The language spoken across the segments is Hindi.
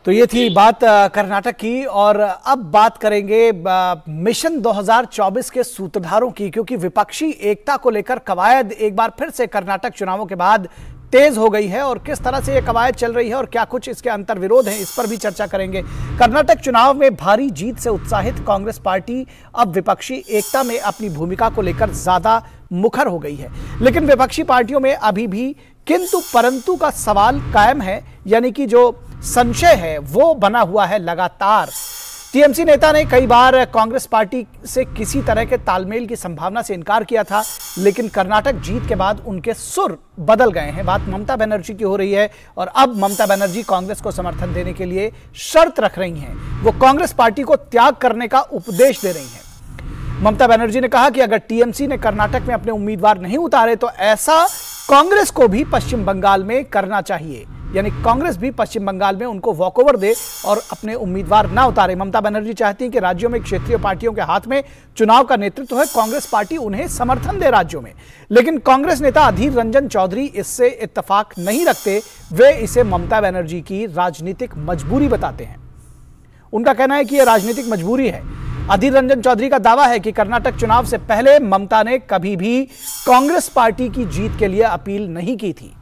तो ये थी बात कर्नाटक की। और अब बात करेंगे मिशन 2024 के सूत्रधारों की, क्योंकि विपक्षी एकता को लेकर कवायद एक बार फिर से कर्नाटक चुनावों के बाद तेज हो गई है। और किस तरह से ये कवायद चल रही है और क्या कुछ इसके अंतर्विरोध हैं, इस पर भी चर्चा करेंगे। कर्नाटक चुनाव में भारी जीत से उत्साहित कांग्रेस पार्टी अब विपक्षी एकता में अपनी भूमिका को लेकर ज्यादा मुखर हो गई है, लेकिन विपक्षी पार्टियों में अभी भी किंतु परंतु का सवाल कायम है, यानी कि जो संशय है वो बना हुआ है लगातार। टीएमसी नेता ने कई बार कांग्रेस पार्टी से किसी तरह के तालमेल की संभावना से इनकार किया था, लेकिन कर्नाटक जीत के बाद उनके सुर बदल गए हैं। बात ममता बनर्जी की हो रही है और अब ममता बनर्जी कांग्रेस को समर्थन देने के लिए शर्त रख रही हैं। वो कांग्रेस पार्टी को त्याग करने का उपदेश दे रही हैं। ममता बनर्जी ने कहा कि अगर टीएमसी ने कर्नाटक में अपने उम्मीदवार नहीं उतारे तो ऐसा कांग्रेस को भी पश्चिम बंगाल में करना चाहिए, यानी कांग्रेस भी पश्चिम बंगाल में उनको वॉकओवर दे और अपने उम्मीदवार ना उतारे। ममता बनर्जी चाहती हैं कि राज्यों में क्षेत्रीय पार्टियों के हाथ में चुनाव का नेतृत्व है, कांग्रेस पार्टी उन्हें समर्थन दे राज्यों में। लेकिन कांग्रेस नेता अधीर रंजन चौधरी इससे इत्तेफाक नहीं रखते। वे इसे ममता बनर्जी की राजनीतिक मजबूरी बताते हैं। उनका कहना है कि यह राजनीतिक मजबूरी है। अधीर रंजन चौधरी का दावा है कि कर्नाटक चुनाव से पहले ममता ने कभी भी कांग्रेस पार्टी की जीत के लिए अपील नहीं की थी।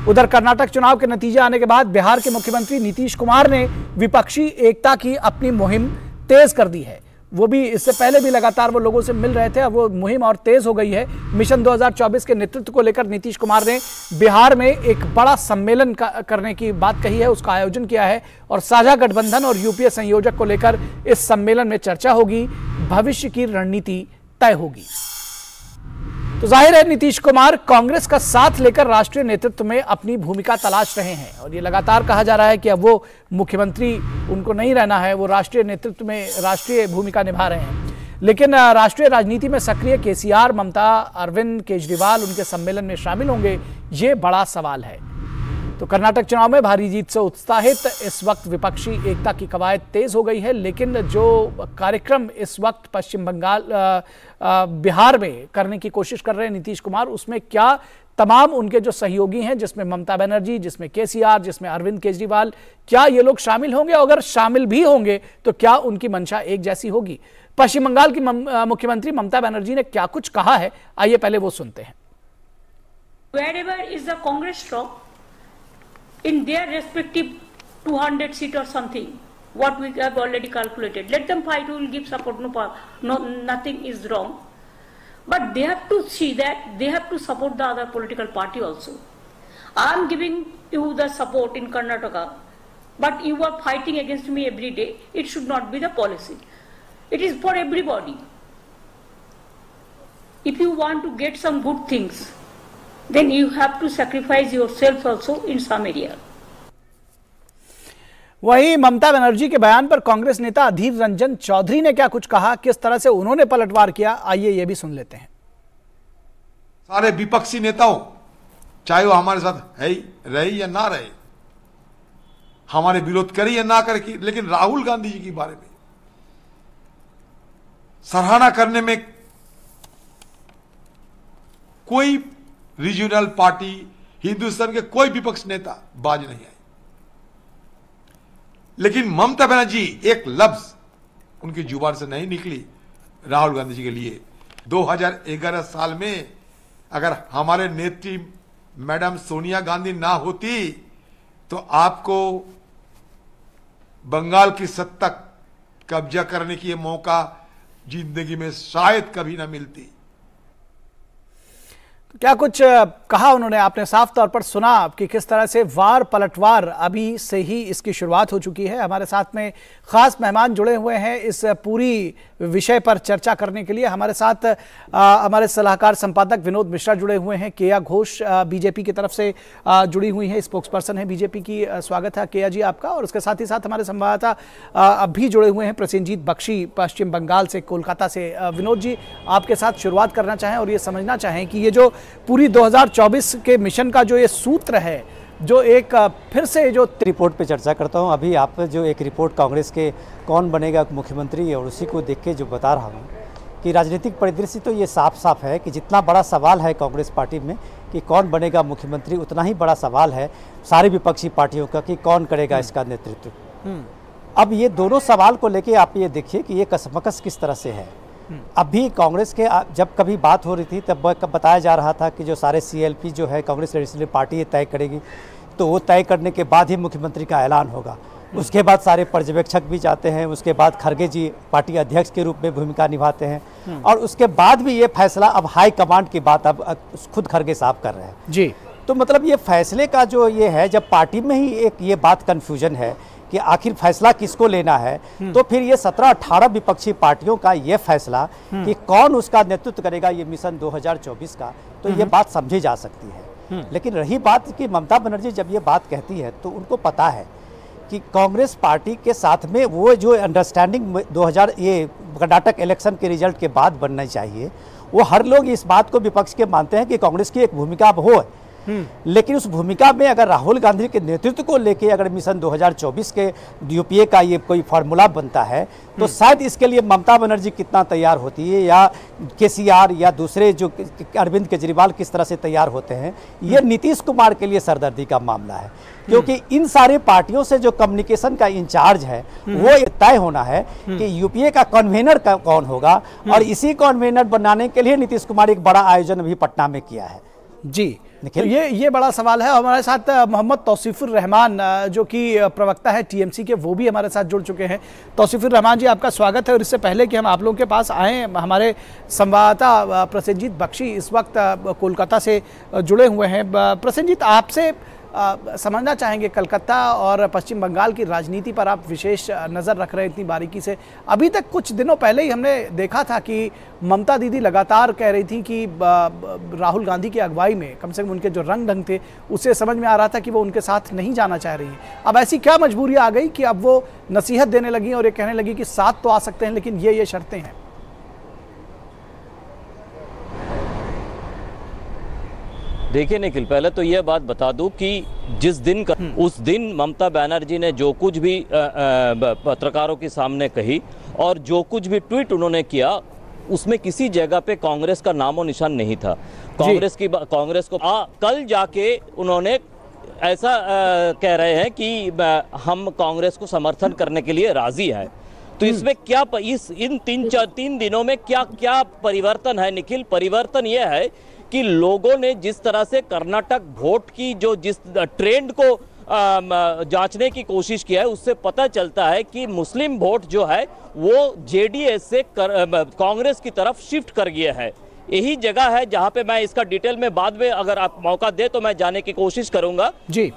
उधर कर्नाटक चुनाव के नतीजे आने के बाद बिहार के मुख्यमंत्री नीतीश कुमार ने विपक्षी एकता की अपनी मुहिम तेज कर दी है। वो भी इससे पहले भी लगातार वो लोगों से मिल रहे थे, अब वो मुहिम और तेज हो गई है। मिशन 2024 के नेतृत्व को लेकर नीतीश कुमार ने बिहार में एक बड़ा सम्मेलन करने की बात कही है, उसका आयोजन किया है और साझा गठबंधन और यूपीए संयोजक को लेकर इस सम्मेलन में चर्चा होगी, भविष्य की रणनीति तय होगी। तो जाहिर है नीतीश कुमार कांग्रेस का साथ लेकर राष्ट्रीय नेतृत्व में अपनी भूमिका तलाश रहे हैं और ये लगातार कहा जा रहा है कि अब वो मुख्यमंत्री उनको नहीं रहना है, वो राष्ट्रीय नेतृत्व में राष्ट्रीय भूमिका निभा रहे हैं। लेकिन राष्ट्रीय राजनीति में सक्रिय केसीआर, ममता, अरविंद केजरीवाल उनके सम्मेलन में शामिल होंगे, ये बड़ा सवाल है। तो कर्नाटक चुनाव में भारी जीत से उत्साहित इस वक्त विपक्षी एकता की कवायद तेज हो गई है, लेकिन जो कार्यक्रम इस वक्त पश्चिम बंगाल बिहार में करने की कोशिश कर रहे हैं नीतीश कुमार, उसमें क्या तमाम उनके जो सहयोगी हैं, जिसमें ममता बनर्जी, जिसमें केसीआर, जिसमें अरविंद केजरीवाल, क्या ये लोग शामिल होंगे? अगर शामिल भी होंगे तो क्या उनकी मंशा एक जैसी होगी? पश्चिम बंगाल की मुख्यमंत्री ममता बनर्जी ने क्या कुछ कहा है, आइए पहले वो सुनते हैं। Wherever is the Congress strong, in their respective 200 seat or something, what we have already calculated, let them fight, we will give support, no, nothing is wrong. But they have to see that they have to support the other political party also. I am giving you the support in Karnataka, but you are fighting against me every day. It should not be the policy. It is for everybody. If you want to get some good things, then you have to sacrifice yourself also in some area. वहीं ममता बनर्जी के बयान पर कांग्रेस नेता अधीर रंजन चौधरी ने क्या कुछ कहा, किस तरह से उन्होंने पलटवार किया, आइए ये भी सुन लेते हैं। सारे विपक्षी नेताओं, चाहे वो हमारे साथ है रहे या ना रहे, हमारे विरोध करे या ना करे, लेकिन राहुल गांधी जी के बारे में सराहना करने में कोई रीजनल पार्टी, हिंदुस्तान के कोई विपक्ष नेता बाज नहीं आए। लेकिन ममता बनर्जी एक लफ्ज उनकी जुबान से नहीं निकली राहुल गांधी जी के लिए। 2011 साल में अगर हमारे नेत्री मैडम सोनिया गांधी ना होती तो आपको बंगाल की सत्ता कब्जा करने की यह मौका जिंदगी में शायद कभी ना मिलती। तो क्या कुछ कहा उन्होंने, आपने साफ तौर पर सुना कि किस तरह से वार पलटवार अभी से ही इसकी शुरुआत हो चुकी है। हमारे साथ में खास मेहमान जुड़े हुए हैं इस पूरी विषय पर चर्चा करने के लिए। हमारे साथ हमारे सलाहकार संपादक विनोद मिश्रा जुड़े हुए हैं। केया घोष बीजेपी की तरफ से जुड़ी हुई हैं, स्पोक्स पर्सन है बीजेपी की। स्वागत है केया जी आपका। और उसके साथ ही साथ हमारे संवाददाता अब भी जुड़े हुए हैं, प्रसेनजीत बख्शी पश्चिम बंगाल से, कोलकाता से। विनोद जी, आपके साथ शुरुआत करना चाहें और ये समझना चाहें कि ये जो पूरी 2024 के मिशन का जो ये सूत्र है, जो एक फिर से जो रिपोर्ट पे चर्चा करता हूं। अभी आप जो एक रिपोर्ट कांग्रेस के कौन बनेगा मुख्यमंत्री, और उसी को देख के जो बता रहा हूं कि राजनीतिक परिदृश्य तो ये साफ साफ है कि जितना बड़ा सवाल है कांग्रेस पार्टी में कि कौन बनेगा मुख्यमंत्री, उतना ही बड़ा सवाल है सारी विपक्षी पार्टियों का कि कौन करेगा इसका नेतृत्व। अब ये दोनों सवाल को लेके आप ये देखिए कि ये कसमकस किस तरह से है। अभी कांग्रेस के जब कभी बात हो रही थी तब बताया जा रहा था कि जो सारे CLP जो है कांग्रेस लेजिस्लेटिव पार्टी ये तय करेगी, तो वो तय करने के बाद ही मुख्यमंत्री का ऐलान होगा। उसके बाद सारे पर्यवेक्षक भी जाते हैं, उसके बाद खड़गे जी पार्टी अध्यक्ष के रूप में भूमिका निभाते हैं, और उसके बाद भी ये फैसला अब हाई कमांड की बात अब खुद खड़गे साहब कर रहे हैं जी। तो मतलब ये फैसले का जो ये है, जब पार्टी में ही एक ये बात कन्फ्यूजन है कि आखिर फैसला किसको लेना है, तो फिर ये 17-18 विपक्षी पार्टियों का ये फैसला कि कौन उसका नेतृत्व करेगा ये मिशन 2024 का, तो ये बात समझी जा सकती है। लेकिन रही बात कि ममता बनर्जी जब ये बात कहती है तो उनको पता है कि कांग्रेस पार्टी के साथ में वो जो अंडरस्टैंडिंग 2000 ये कर्नाटक इलेक्शन के रिजल्ट के बाद बनना चाहिए, वो हर लोग इस बात को विपक्ष के मानते हैं कि कांग्रेस की एक भूमिका अब हो। लेकिन उस भूमिका में अगर राहुल गांधी के नेतृत्व को लेके अगर मिशन 2024 के UPA का ये कोई फार्मूला बनता है, तो शायद इसके लिए ममता बनर्जी कितना तैयार होती है, या KCR या दूसरे जो अरविंद केजरीवाल किस तरह से तैयार होते हैं, ये नीतीश कुमार के लिए सरदर्दी का मामला है। क्योंकि इन सारे पार्टियों से जो कम्युनिकेशन का इंचार्ज है वो तय होना है कि UPA का कन्वेनर कौन होगा, और इसी कन्वेनर बनाने के लिए नीतीश कुमार एक बड़ा आयोजन अभी पटना में किया है जी। तो ये बड़ा सवाल है। हमारे साथ मोहम्मद तौसीफुर रहमान जो कि प्रवक्ता है TMC के, वो भी हमारे साथ जुड़ चुके हैं। तौसीफुर रहमान जी, आपका स्वागत है। और इससे पहले कि हम आप लोगों के पास आएँ, हमारे संवाददाता प्रसेनजीत बख्शी इस वक्त कोलकाता से जुड़े हुए हैं। प्रसेनजीत, आपसे समझना चाहेंगे, कलकत्ता और पश्चिम बंगाल की राजनीति पर आप विशेष नज़र रख रहे हैं इतनी बारीकी से। अभी तक कुछ दिनों पहले ही हमने देखा था कि ममता दीदी लगातार कह रही थी कि राहुल गांधी की अगुवाई में कम से कम उनके जो रंग ढंग थे उससे समझ में आ रहा था कि वो उनके साथ नहीं जाना चाह रही हैं। अब ऐसी क्या मजबूरी आ गई कि अब वो नसीहत देने लगी और ये कहने लगी कि साथ तो आ सकते हैं लेकिन ये शर्तें हैं? देखिए निखिल, पहले तो यह बात बता दूं कि जिस दिन उस दिन ममता बनर्जी ने जो कुछ भी पत्रकारों के सामने कही और जो कुछ भी ट्वीट उन्होंने किया, उसमें किसी जगह पे कांग्रेस का नामो निशान नहीं था। कांग्रेस को कल जाके उन्होंने ऐसा कह रहे हैं कि हम कांग्रेस को समर्थन करने के लिए राजी है। तो इसमें क्या इन तीन दिनों में क्या परिवर्तन है निखिल? परिवर्तन यह है कि लोगों ने जिस तरह से कर्नाटक वोट की जिस ट्रेंड को जांचने की कोशिश किया है, उससे पता चलता है कि मुस्लिम वोट जो है वो JDS से कांग्रेस की तरफ शिफ्ट कर गया है। यही जगह है जहां पे मैं इसका डिटेल में बाद में अगर आप मौका दे तो मैं जाने की कोशिश करूंगा जी।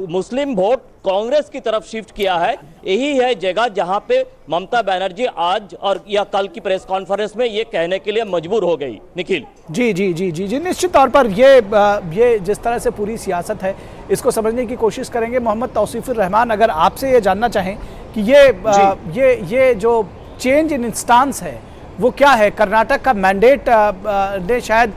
मुस्लिम वोट कांग्रेस की तरफ शिफ्ट किया है, यही है जगह जहां पे ममता बनर्जी आज और या कल की प्रेस कॉन्फ्रेंस में ये कहने के लिए मजबूर हो गई। निखिल जी जी जी जी जी निश्चित तौर पर ये जिस तरह से पूरी सियासत है इसको समझने की कोशिश करेंगे। मोहम्मद तौसीफुर रहमान, अगर आपसे ये जानना चाहें कि ये जो चेंज इन इंस्टांस है वो क्या है? कर्नाटक का मैंडेट ने शायद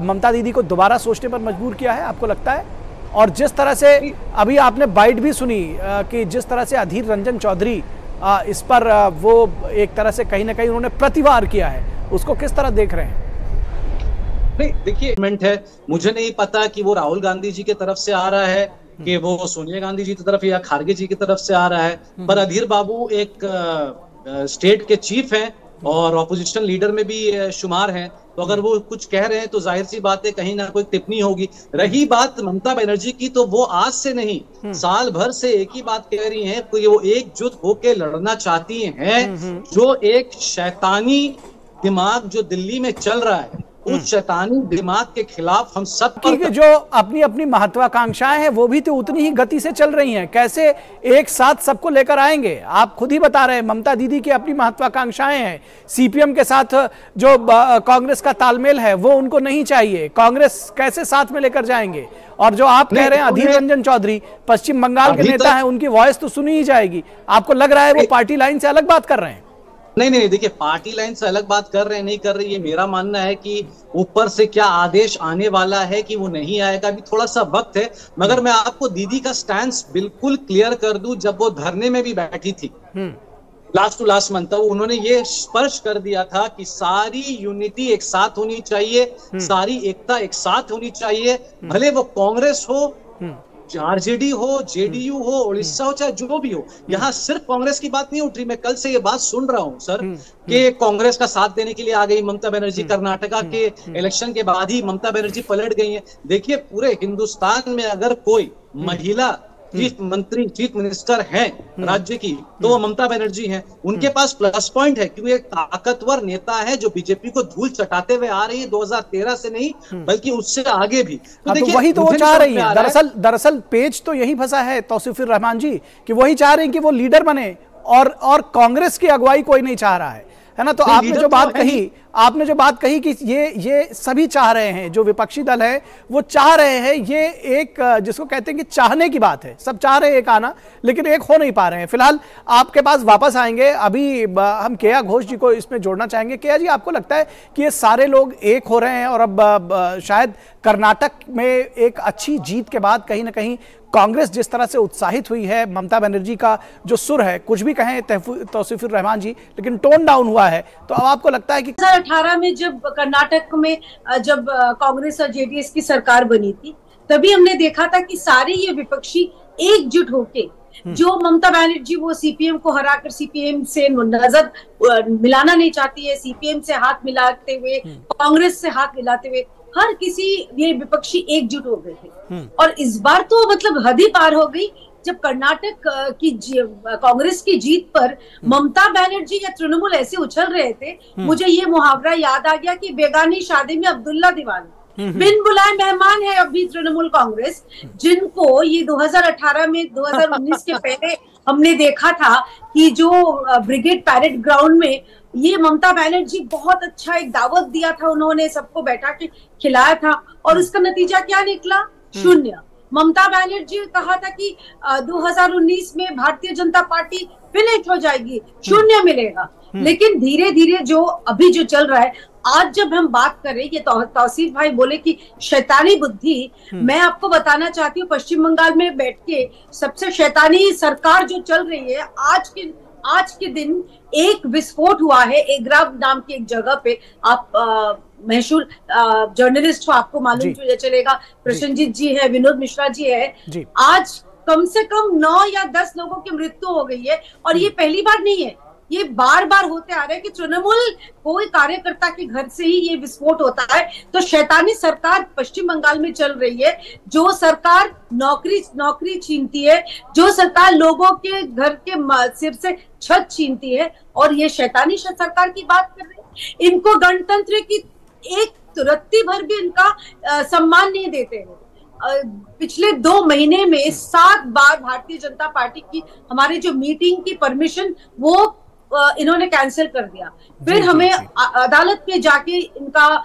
ममता दीदी को दोबारा सोचने पर मजबूर किया है, आपको लगता है? और जिस तरह से अभी आपने बाइट भी सुनी कि जिस तरह से अधीर रंजन चौधरी इस पर वो एक तरह से कहीं ना कहीं उन्होंने प्रतिवार किया है, उसको किस तरह देख रहे हैं? नहीं, देखिए है, मुझे नहीं पता कि वो राहुल गांधी जी की तरफ से आ रहा है कि वो सोनिया गांधी जी की तरफ या खड़गे जी की तरफ से आ रहा है, पर अधीर बाबू एक स्टेट के चीफ हैं और ऑपोजिशन लीडर में भी शुमार हैं, तो अगर वो कुछ कह रहे हैं तो जाहिर सी बात है कहीं ना कोई टिप्पणी होगी। रही बात ममता बनर्जी की, तो वो आज से नहीं साल भर से एक ही बात कह रही हैं कि वो एकजुट होकर लड़ना चाहती हैं। जो एक शैतानी दिमाग जो दिल्ली में चल रहा है, उस शैतानी दिमाग के खिलाफ हम सब की जो अपनी अपनी महत्वाकांक्षाएं हैं वो भी तो उतनी ही गति से चल रही हैं। कैसे एक साथ सबको लेकर आएंगे? आप खुद ही बता रहे हैं ममता दीदी की अपनी महत्वाकांक्षाएं हैं, CPM के साथ जो कांग्रेस का तालमेल है वो उनको नहीं चाहिए, कांग्रेस कैसे साथ में लेकर जाएंगे? और जो आप कह रहे हैं अधीर रंजन चौधरी पश्चिम बंगाल के नेता हैं, उनकी वॉइस तो सुनी ही जाएगी। आपको लग रहा है वो पार्टी लाइन से अलग बात कर रहे हैं? नहीं, देखिए पार्टी लाइन से अलग बात कर रहे हैं नहीं कर रहे, ये मेरा मानना है कि ऊपर से क्या आदेश आने वाला है कि वो नहीं आएगा, अभी थोड़ा सा वक्त है। मगर मैं आपको दीदी का स्टैंड बिल्कुल क्लियर कर दूं, जब वो धरने में भी बैठी थी लास्ट टू लास्ट मंथ, उन्होंने ये स्पर्श कर दिया था कि सारी यूनिटी एक साथ होनी चाहिए, सारी एकता एक साथ होनी चाहिए, भले वो कांग्रेस हो आरजेडी हो, जेडीयू हो, उड़ीसा हो, चाहे जो भी हो, यहाँ सिर्फ कांग्रेस की बात नहीं उठ रही। मैं कल से ये बात सुन रहा हूँ सर कि कांग्रेस का साथ देने के लिए आ गई ममता बनर्जी। कर्नाटका के इलेक्शन के बाद ही ममता बनर्जी पलट गई है। देखिए, पूरे हिंदुस्तान में अगर कोई महिला चीफ मंत्री, चीफ मिनिस्टर हैं राज्य की, तो वो ममता बनर्जी हैं। उनके पास प्लस पॉइंट है क्योंकि एक ताकतवर नेता है जो बीजेपी को धूल चटाते हुए आ रही है 2013 से नहीं बल्कि उससे आगे भी। तो वही तो वो चाह रही है। दरअसल पेज तो यही फंसा है तौसीफुर रहमान जी, कि वही चाह रहे हैं कि वो लीडर बने और कांग्रेस की अगुवाई कोई नहीं चाह रहा है ना। तो आपने जो बात कही कि ये सभी चाह रहे हैं, जो विपक्षी दल है वो चाह रहे हैं, ये एक जिसको कहते हैं कि चाहने की बात है। सब चाह रहे हैं एक आना, लेकिन एक हो नहीं पा रहे हैं। फिलहाल आपके पास वापस आएंगे, अभी हम केया घोष जी को इसमें जोड़ना चाहेंगे। केया जी, आपको लगता है कि ये सारे लोग एक हो रहे हैं और अब शायद कर्नाटक में एक अच्छी जीत के बाद कहीं ना कहीं कांग्रेस जिस तरह से उत्साहित हुई है, ममता बनर्जी का जो सुर है, कुछ भी कहें तौसीफुर रहमान जी, लेकिन टोन डाउन हुआ है, तो अब आपको लगता है कि 2018 में जब कर्नाटक में जब कांग्रेस और जेडीएस की सरकार बनी थी, तभी हमने देखा था कि सारे ये विपक्षी एकजुट होके जो ममता बनर्जी वो सीपीएम को हराकर सीपीएम से नजर मिलाना नहीं चाहती है, सीपीएम से हाथ मिलाते हुए, कांग्रेस से हाथ मिलाते हुए हर किसी ये विपक्षी एकजुट हो गए थे। और इस बार तो मतलब हद ही पार हो गई जब कर्नाटक की कांग्रेस की जीत पर ममता बनर्जी या तृणमूल ऐसे उछल रहे थे। मुझे ये मुहावरा याद आ गया कि बेगानी शादी में अब्दुल्ला दीवाना, बिन बुलाए मेहमान है अभी तृणमूल कांग्रेस, जिनको ये 2018 में 2019 के पहले हमने देखा था कि जो ब्रिगेड पैरेड ग्राउंड में ये ममता बनर्जी बहुत अच्छा एक दावत दिया था, उन्होंने सबको बैठा के खिलाया था और उसका नतीजा क्या निकला? शून्य। ममता बनर्जी ने कहा था कि 2019 में भारतीय जनता पार्टी फिनिश हो जाएगी, शून्य मिलेगा। लेकिन धीरे धीरे जो अभी जो चल रहा है, आज जब हम बात कर रहे हैं, ये तौसीफ भाई बोले कि शैतानी बुद्धि, मैं आपको बताना चाहती हूँ पश्चिम बंगाल में बैठ के सबसे शैतानी सरकार जो चल रही है, आज के दिन एक विस्फोट हुआ है एग्रा नाम की एक जगह पे। आप मशहूर जर्नलिस्ट हो, आपको मालूम चलेगा, प्रसन्नजीत जी है, विनोद मिश्रा जी है। आज कम से कम 9 या 10 लोगों की मृत्यु हो गई है और ये पहली बार नहीं है, ये बार बार होते आ रहा है कि तृणमूल कोई कार्यकर्ता के घर से ही ये विस्फोट होता है। तो शैतानी सरकार पश्चिम बंगाल में चल रही है, जो सरकार नौकरी छीनती है, जो सरकार लोगों के घर के सिर से छत छीनती है, और ये शैतानी सरकार की बात कर रहे हैं। इनको गणतंत्र की एक रत्ती भर भी इनका सम्मान नहीं देते हैं। पिछले 2 महीने में 7 बार भारतीय जनता पार्टी की हमारी जो मीटिंग की परमिशन वो इन्होंने कैंसिल कर दिया। फिर हमें अदालत में जाके इनका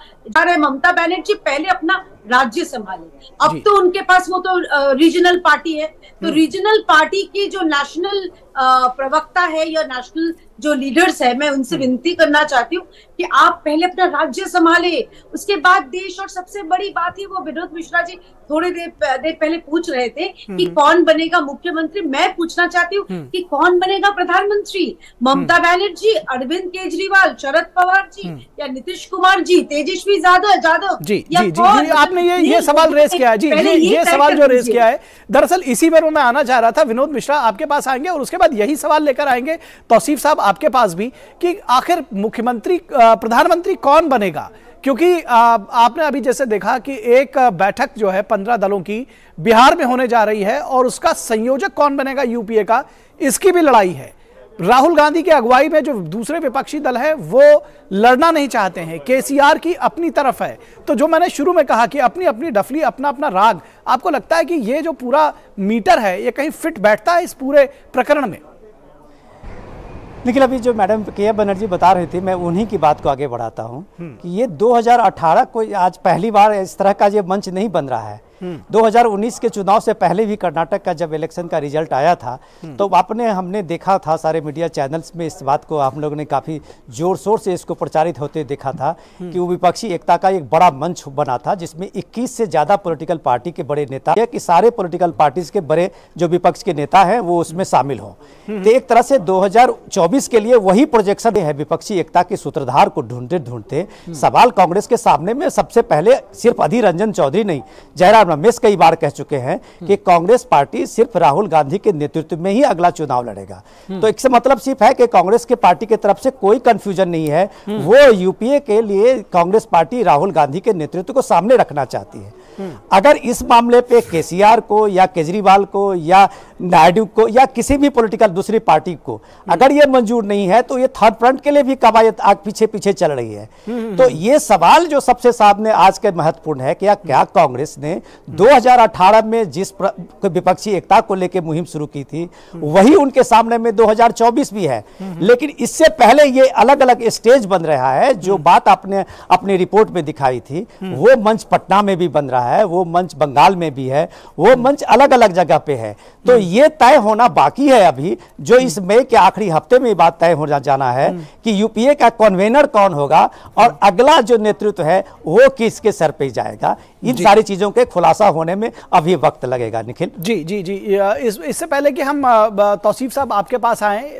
ममता बनर्जी पहले अपना राज्य संभाले, अब तो उनके पास वो तो रीजनल पार्टी है, तो रीजनल पार्टी की जो नेशनल प्रवक्ता है या नेशनल जो लीडर्स है, मैं उनसे विनती करना चाहती हूँ कि आप पहले अपना राज्य संभाले, उसके बाद देश। और सबसे बड़ी बात है, वो विनोद मिश्रा जी थोड़ी देर पहले पूछ रहे थे कि कौन बनेगा मुख्यमंत्री। मैं पूछना चाहती हूँ कि कौन बनेगा प्रधानमंत्री? ममता बनर्जी, अरविंद केजरीवाल, शरद पवार जी या नीतीश कुमार जी, तेजस्वी यादव जी, आपने ये सवाल रेज किया है जी, ये सवाल जो रेज किया है, दरअसल इसी पर मैं आना चाह रहा था। विनोद मिश्रा आपके पास आएंगे और उसके बाद यही सवाल लेकर आएंगे तौसीफ साहब आपके पास भी, कि आखिर मुख्यमंत्री प्रधानमंत्री कौन बनेगा? क्योंकि आपने अभी जैसे देखा कि एक बैठक जो है 15 दलों की बिहार में होने जा रही है और उसका संयोजक कौन बनेगा यूपीए का, इसकी भी लड़ाई है। राहुल गांधी की अगुवाई में जो दूसरे विपक्षी दल है वो लड़ना नहीं चाहते हैं, केसीआर की अपनी तरफ है। तो जो मैंने शुरू में कहा कि अपनी अपनी डफली, अपना अपना राग, आपको लगता है कि ये जो पूरा मीटर है ये कहीं फिट बैठता है इस पूरे प्रकरण में? लेकिन अभी जो मैडम केया बनर्जी बता रही थी, मैं उन्हीं की बात को आगे बढ़ाता हूं कि ये 2018 को आज पहली बार इस तरह का ये मंच नहीं बन रहा है। 2019 के चुनाव से पहले भी कर्नाटक का जब इलेक्शन का रिजल्ट आया था तो हमने देखा था, सारे मीडिया चैनल्स में इस बात को आप लोगों ने काफ़ी जोर शोर से इसको प्रचारित होते देखा था कि वो विपक्षी एकता का एक बड़ा मंच बना था, जिसमें 21 से ज़्यादा पॉलिटिकल पार्टी के बड़े नेता, कि सारे पॉलिटिकल पार्टीज के बड़े जो विपक्ष के नेता हैं वो उसमें शामिल हों। तो एक तरह से 2024 के लिए वही प्रोजेक्शन है विपक्षी एकता के सूत्रधार को ढूंढते ढूंढते। सवाल कांग्रेस के सामने में सबसे पहले सिर्फ अधीर रंजन चौधरी नहीं, जयराम रमेश कई बार कह चुके हैं कि कांग्रेस पार्टी सिर्फ राहुल गांधी के नेतृत्व में ही अगला चुनाव लड़ेगा। तो इससे मतलब सिर्फ है कि कांग्रेस के पार्टी की तरफ से कोई कंफ्यूजन नहीं है, वो यूपीए के लिए कांग्रेस पार्टी राहुल गांधी के नेतृत्व को सामने रखना चाहती है। अगर इस मामले पे केसीआर को या केजरीवाल को या नायडू को या किसी भी पॉलिटिकल दूसरी पार्टी को अगर ये मंजूर नहीं है तो ये थर्ड फ्रंट के लिए भी कवायद आग पीछे पीछे चल रही है। तो ये सवाल जो सबसे सामने आज के महत्वपूर्ण है कि क्या कांग्रेस ने 2018 में जिस विपक्षी एकता को लेकर मुहिम शुरू की थी वही उनके सामने में 2024 भी है, लेकिन इससे पहले ये अलग अलग स्टेज बन रहा है। जो बात आपने अपनी रिपोर्ट में दिखाई थी वो मंच पटना में भी बन रहा है, वो मंच बंगाल में भी है, वो मंच अलग अलग जगह पे है। तो ये तय होना बाकी है अभी, जो इस मई के आखिरी हफ्ते में बात तय हो जाना है कि यूपीए का कन्वेनर कौन होगा और अगला जो नेतृत्व है वो किसके सर पे जाएगा। इन सारी चीजों के खुलासा होने में अभी वक्त लगेगा। निखिल जी जी जी, इससे पहले कि हम तौसीफ साहब आपके पास आए,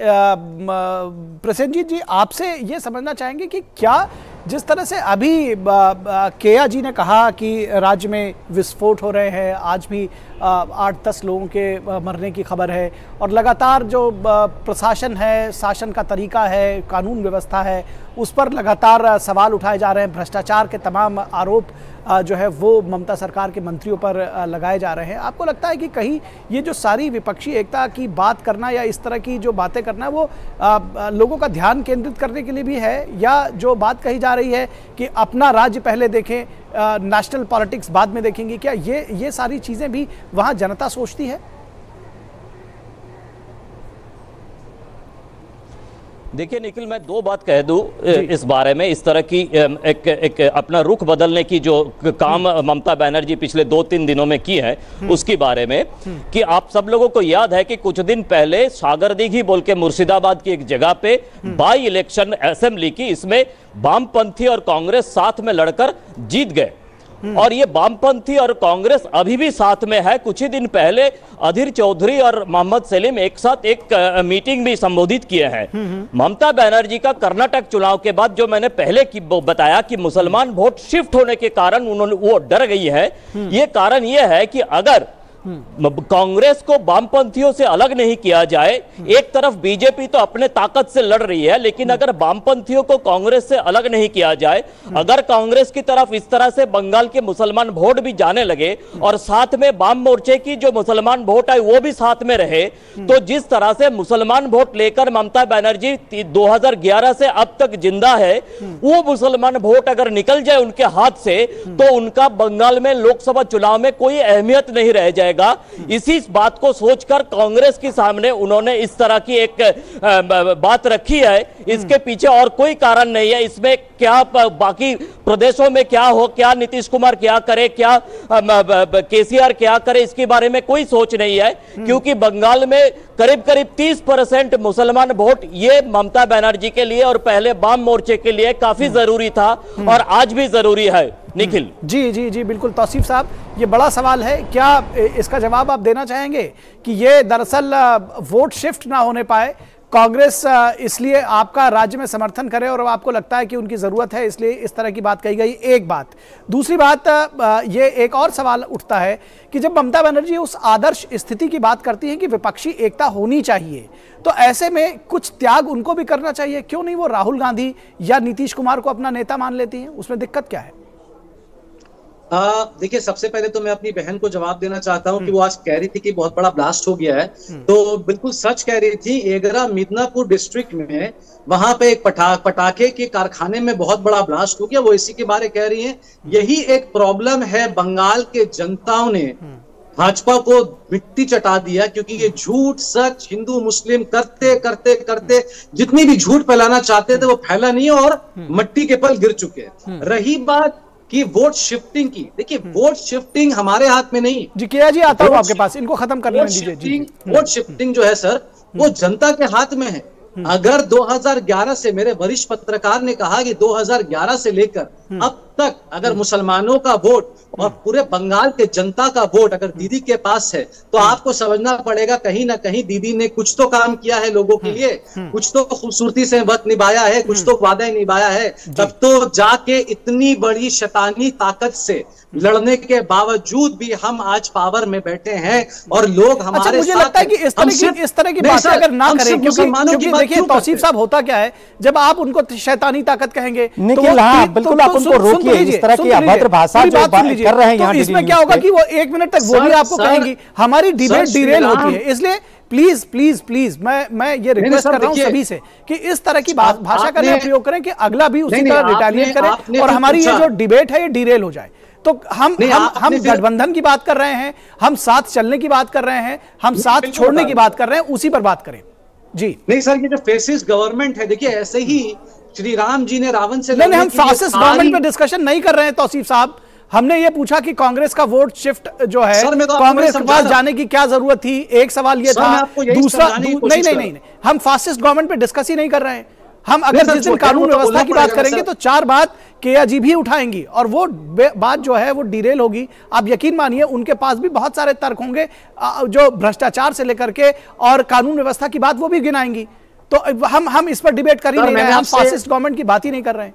प्रसेनजीत जी आपसे ये समझना चाहेंगे कि क्या जिस तरह से अभी केया जी ने कहा कि राज्य में विस्फोट हो रहे हैं, आज भी 8-10 लोगों के मरने की खबर है और लगातार जो प्रशासन है, शासन का तरीका है, कानून व्यवस्था है, उस पर लगातार सवाल उठाए जा रहे हैं, भ्रष्टाचार के तमाम आरोप जो है वो ममता सरकार के मंत्रियों पर लगाए जा रहे हैं। आपको लगता है कि कहीं ये जो सारी विपक्षी एकता की बात करना या इस तरह की जो बातें करना वो लोगों का ध्यान केंद्रित करने के लिए भी है, या जो बात कही जा रही है कि अपना राज्य पहले देखें, नेशनल पॉलिटिक्स बाद में देखेंगे, क्या ये सारी चीज़ें भी वहाँ जनता सोचती है? देखिए निखिल, मैं दो बात कह दूं इस बारे में। इस तरह की एक अपना रुख बदलने की जो काम ममता बनर्जी पिछले 2-3 दिनों में की है उसके बारे में, कि आप सब लोगों को याद है कि कुछ दिन पहले सागरदीघी बोल के मुर्शिदाबाद की एक जगह पे बाई इलेक्शन असेंबली की, इसमें वामपंथी और कांग्रेस साथ में लड़कर जीत गए और ये वामपंथी और कांग्रेस अभी भी साथ में है। कुछ ही दिन पहले अधीर चौधरी और मोहम्मद सलीम एक साथ एक मीटिंग भी संबोधित किए हैं। ममता बनर्जी का कर्नाटक चुनाव के बाद जो मैंने पहले बताया कि मुसलमान वोट शिफ्ट होने के कारण वो डर गई है। ये कारण ये है कि अगर कांग्रेस को वामपंथियों से अलग नहीं किया जाए, एक तरफ बीजेपी तो अपने ताकत से लड़ रही है, लेकिन अगर वामपंथियों को कांग्रेस से अलग नहीं किया जाए, अगर कांग्रेस की तरफ इस तरह से बंगाल के मुसलमान वोट भी जाने लगे और साथ में वाम मोर्चे की जो मुसलमान वोट है वो भी साथ में रहे, तो जिस तरह से मुसलमान वोट लेकर ममता बनर्जी 2011 से अब तक जिंदा है, वो मुसलमान वोट अगर निकल जाए उनके हाथ से तो उनका बंगाल में लोकसभा चुनाव में कोई अहमियत नहीं रह जाएगा। इसी बात को सोचकर कांग्रेस के सामने उन्होंने इस तरह की एक बात रखी है। इसके पीछे और कोई कारण नहीं है। इसमें क्या बाकी प्रदेशों में क्या हो, क्या नीतीश कुमार क्या करे, क्या केसीआर क्या करे, इसके बारे में कोई सोच नहीं है, क्योंकि बंगाल में करीब करीब 30% मुसलमान वोट ये ममता बनर्जी के लिए और पहले वाम मोर्चे के लिए काफी जरूरी था और आज भी जरूरी है। निखिल जी जी जी बिल्कुल। तौसीफ साहब, ये बड़ा सवाल है, क्या इसका जवाब आप देना चाहेंगे कि ये दरअसल वोट शिफ्ट ना होने पाए, कांग्रेस इसलिए आपका राज्य में समर्थन करे और आपको लगता है कि उनकी जरूरत है इसलिए इस तरह की बात कही गई? एक बात। दूसरी बात, ये एक और सवाल उठता है कि जब ममता बनर्जी उस आदर्श स्थिति की बात करती है कि विपक्षी एकता होनी चाहिए, तो ऐसे में कुछ त्याग उनको भी करना चाहिए। क्यों नहीं वो राहुल गांधी या नीतीश कुमार को अपना नेता मान लेती हैं? उसमें दिक्कत क्या है? देखिए, सबसे पहले तो मैं अपनी बहन को जवाब देना चाहता हूं कि वो आज कह रही थी कि बहुत बड़ा ब्लास्ट हो गया है, तो बिल्कुल सच कह रही थी। एगरा मिदनापुर डिस्ट्रिक्ट में वहां पे एक पटाखे के कारखाने में बहुत बड़ा ब्लास्ट हो गया, वो इसी के बारे कह रही हैं। यही एक प्रॉब्लम है, बंगाल के जनताओं ने भाजपा को मिट्टी चटा दिया, क्योंकि ये झूठ सच हिंदू मुस्लिम करते करते करते जितनी भी झूठ फैलाना चाहते थे वो फैला नहीं और मट्टी के पल गिर चुके। रही बात कि वोट शिफ्टिंग की, देखिए वोट शिफ्टिंग हमारे हाथ में नहीं। जी किया जी, आता हूं आपके पास, इनको खत्म करने दीजिए। वोट शिफ्टिंग जो है सर, वो जनता के हाथ में है। अगर 2011 से, मेरे वरिष्ठ पत्रकार ने कहा कि 2011 से लेकर अब तक अगर मुसलमानों का वोट और पूरे बंगाल के जनता का वोट अगर दीदी के पास है, तो आपको समझना पड़ेगा कहीं ना कहीं दीदी ने कुछ तो काम किया है लोगों के लिए, कुछ तो खूबसूरती से वक्त निभाया है, कुछ तो वादा निभाया है। तब तो जाके इतनी बड़ी शैतानी ताकत से लड़ने के बावजूद भी हम आज पावर में बैठे हैं और लोग हमारे मुझे लगता है कि इस तरह की बातें अगर ना करें, क्योंकि देखिए तौसीफ साहब, होता क्या है जब आप उनको शैतानी ताकत कहेंगे तो बिल्कुल आप उनको रोकिए। इस तरह की अभद्र भाषा जो कर रहे हैं तो इसमें क्या होगा कि वो 1 मिनट तक वो भी आपको कहेंगी, हमारी डिबेट डिरेल होती है। इसलिए प्लीज प्लीज प्लीज मैं ये रिक्वेस्ट कर रहा हूं सभी से कि इस तरह की भाषा का ना प्रयोग करें कि अगला भी उसी तरह रिटेलिएट करे और हमारी ये जो डिबेट है ये डिरेल हो जाए। तो हम गठबंधन की बात कर रहे हैं, हम साथ चलने की बात कर रहे हैं, हम साथ छोड़ने की बात कर रहे हैं, उसी पर बात करें। जी नहीं सर, ये जो फेसिस्ट गवर्नमेंट है, देखिए ऐसे ही श्री राम जी ने रावण से नहीं, हम फासिस्ट गवर्नमेंट पे डिस्कशन नहीं कर रहे हैं तौसीफ साहब। हमने ये पूछा कि कांग्रेस का वोट शिफ्ट जो है कांग्रेस के पास जाने की क्या जरूरत थी, एक सवाल ये था। दूसरा नहीं, हम फासिस्ट गवर्नमेंट पे डिस्कस ही नहीं कर रहे हैं। हम अगर जिस दिन कानून व्यवस्था की बात करेंगे तो 4 बात केया जी भी उठाएंगी और वो बात जो है वो डिरेल होगी। आप यकीन मानिए उनके पास भी बहुत सारे तर्क होंगे, जो भ्रष्टाचार से लेकर के और कानून व्यवस्था की बात वो भी गिनाएंगी। तो हम इस पर डिबेट कर ही नहीं रहे हैं, हम फासिस्ट गवर्नमेंट की बात ही नहीं कर रहे हैं।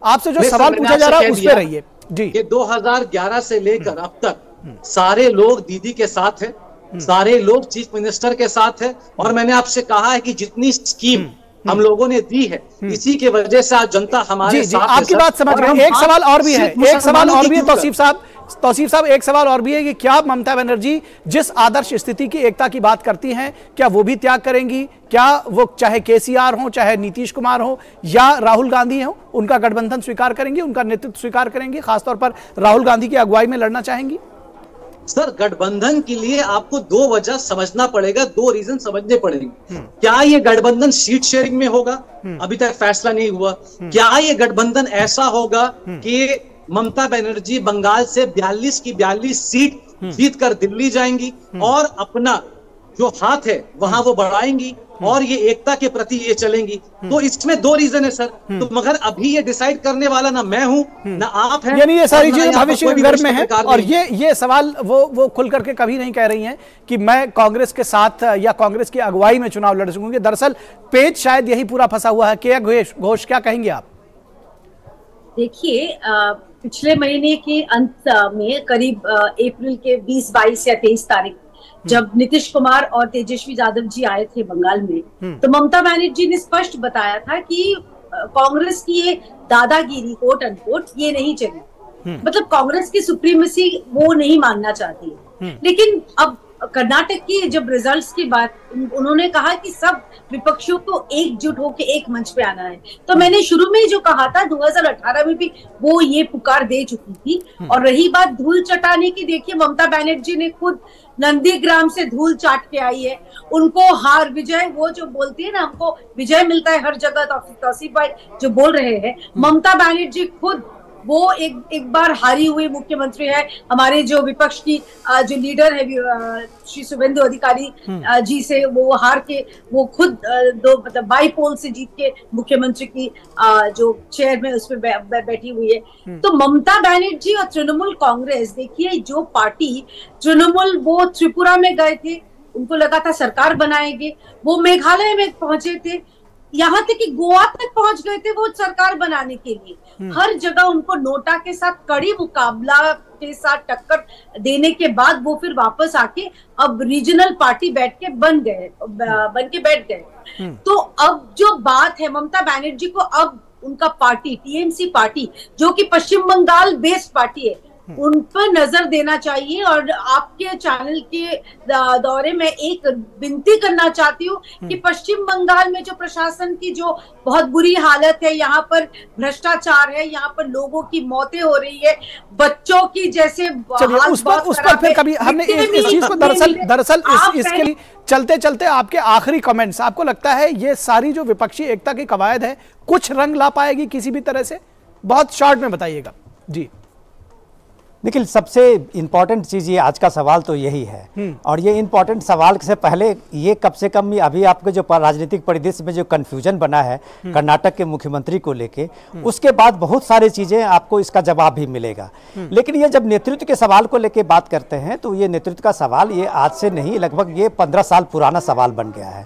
आपसे जो सवाल पूछा जा रहा है उस पर रहिए जी। ये 2011 से लेकर अब तक सारे लोग दीदी के साथ है, सारे लोग चीफ मिनिस्टर के साथ है और मैंने आपसे कहा है कि जितनी स्कीम हम लोगों ने दी है इसी के वजह से आज जनता हमारे साथ है। आपकी बात समझ गए। एक सवाल और भी है, एक सवाल और भी है तौसीफ साहब, एक सवाल और भी है कि क्या ममता बनर्जी जिस आदर्श स्थिति की एकता की बात करती हैं, क्या वो भी त्याग करेंगी? क्या वो चाहे केसीआर हो, चाहे नीतीश कुमार हो या राहुल गांधी हो, उनका गठबंधन स्वीकार करेंगी, उनका नेतृत्व स्वीकार करेंगी, खासतौर पर राहुल गांधी की अगुवाई में लड़ना चाहेंगी? सर, गठबंधन के लिए आपको 2 वजह समझना पड़ेगा, 2 रीजन समझने पड़ेंगे। क्या ये गठबंधन सीट शेयरिंग में होगा? अभी तक फैसला नहीं हुआ। क्या ये गठबंधन ऐसा होगा कि ममता बनर्जी बंगाल से 42 की 42 सीट जीत कर दिल्ली जाएंगी और अपना जो हाथ है वहां वो बढ़ाएंगी और ये एकता के प्रति ये चलेंगी? तो इसमें 2 रीजन है सर। तो मगर अभी ये डिसाइड करने वाला ना मैं हूं ना आप हैं, यानी ये सारी चीजें भविष्य के गर्भ में है। और ये सवाल वो खुल करके कभी नहीं कह रही हैं कि मैं कांग्रेस के साथ या कांग्रेस की अगुवाई में चुनाव लड़ सकूंगी। दरअसल पेज शायद यही पूरा फंसा हुआ है। केया घोष, क्या कहेंगे आप? देखिए, पिछले महीने के अंत में करीब अप्रैल के 20, 22 या 23 तारीख जब नीतीश कुमार और तेजस्वी यादव जी आए थे बंगाल में, तो ममता बनर्जी ने स्पष्ट बताया था कि कांग्रेस की ये दादागिरी कोट अनकोट ये नहीं चली। मतलब कांग्रेस की सुप्रीमेसी वो नहीं मानना चाहती है। लेकिन अब कर्नाटक की जब रिजल्ट्स की बात, उन्होंने कहा कि सब विपक्षियों को एकजुट होकर एक मंच पे आना है। तो मैंने शुरू में जो कहा था 2018 में भी वो ये पुकार दे चुकी थी। और रही बात धूल चटाने की, देखिए ममता बनर्जी ने खुद नंदीग्राम से धूल चाट के आई है। उनको हार विजय, वो जो बोलती है ना, हमको विजय मिलता है हर जगह, तौसीफ भाई जो बोल रहे हैं, ममता बनर्जी खुद वो एक बार हारी हुई मुख्यमंत्री है। हमारे जो विपक्ष की जो लीडर है श्री शुभेंदु अधिकारी जी से वो हार के, वो खुद 2 मतलब बाईपोल से जीत के मुख्यमंत्री की जो चेयर में उसमें बैठी हुई है। तो ममता बनर्जी और तृणमूल कांग्रेस, देखिए जो पार्टी तृणमूल, वो त्रिपुरा में गए थे, उनको लगा था सरकार बनाएंगे, वो मेघालय में पहुंचे थे, यहाँ तक कि गोवा तक पहुंच गए थे वो सरकार बनाने के लिए। हर जगह उनको नोटा के साथ कड़ी मुकाबला के साथ टक्कर देने के बाद वो फिर वापस आके अब रीजनल पार्टी बन के बैठ गए। तो अब जो बात है, ममता बनर्जी को अब उनका पार्टी टीएमसी पार्टी, जो कि पश्चिम बंगाल बेस्ड पार्टी है, उन पर नजर देना चाहिए। और आपके चैनल के दौरे में एक विनती करना चाहती हूँ कि पश्चिम बंगाल में जो प्रशासन की जो बहुत बुरी हालत है, यहाँ पर भ्रष्टाचार है, यहाँ पर लोगों की मौतें हो रही है, बच्चों की जैसे उस पर फिर कभी हमने इस चीज को दरअसल इसके लिए चलते चलते आपके आखिरी कमेंट्स, आपको लगता है ये सारी जो विपक्षी एकता की कवायद है कुछ रंग ला पाएगी किसी भी तरह से? बहुत शॉर्ट में बताइएगा जी। देखिए, सबसे इम्पोर्टेंट चीज़ ये आज का सवाल तो यही है, और ये इम्पोर्टेंट सवाल से पहले ये कम से कम अभी आपके जो राजनीतिक परिदृश्य में जो कन्फ्यूजन बना है कर्नाटक के मुख्यमंत्री को लेके, उसके बाद बहुत सारी चीज़ें आपको इसका जवाब भी मिलेगा। लेकिन ये जब नेतृत्व के सवाल को लेके बात करते हैं तो ये नेतृत्व का सवाल ये आज से नहीं, लगभग ये 15 साल पुराना सवाल बन गया है।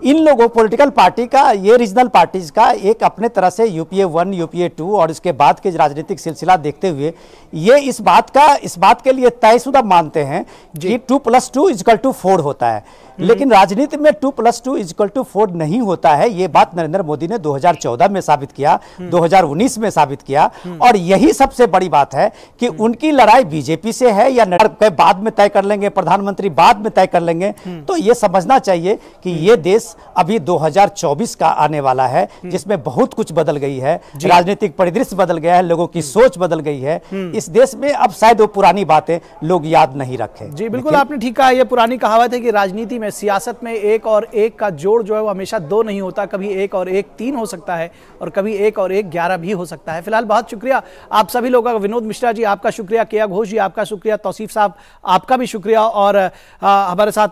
इन लोगों पॉलिटिकल पार्टी का, ये रीजनल पार्टीज का एक अपने तरह से यूपीए 1, यूपीए 2 और इसके बाद के राजनीतिक सिलसिला देखते हुए ये इस बात के लिए तयशुदा मानते हैं कि 2+2=4 होता है। लेकिन राजनीति में 2+2=4 नहीं होता है। ये बात नरेंद्र मोदी ने 2014 में साबित किया, 2019 में साबित किया, और यही सबसे बड़ी बात है कि उनकी लड़ाई बीजेपी से है या नड्डा बाद में तय कर लेंगे, प्रधानमंत्री बाद में तय कर लेंगे। तो ये समझना चाहिए कि ये देश अभी 2024 का आने वाला है, जिसमें बहुत कुछ बदल गई है, राजनीतिक परिदृश्य बदल गया है, लोगों की सोच बदल गई है। इस देश में अब शायद वो पुरानी बातें लोग याद नहीं रखें। जी बिल्कुल, आपने ठीक कहा। ये पुरानी कहावत है कि राजनीति में, सियासत में 1 और 1 का जोड़ जो है वो हमेशा 2 नहीं होता, कभी 1 और 1 3 हो सकता है, और कभी 1 और 1 11 भी हो सकता है। फिलहाल बहुत शुक्रिया आप सभी लोगों का। विनोद मिश्रा जी आपका शुक्रिया, केया घोष जी आपका शुक्रिया, तौसीफ साहब आपका भी शुक्रिया, और हमारे साथ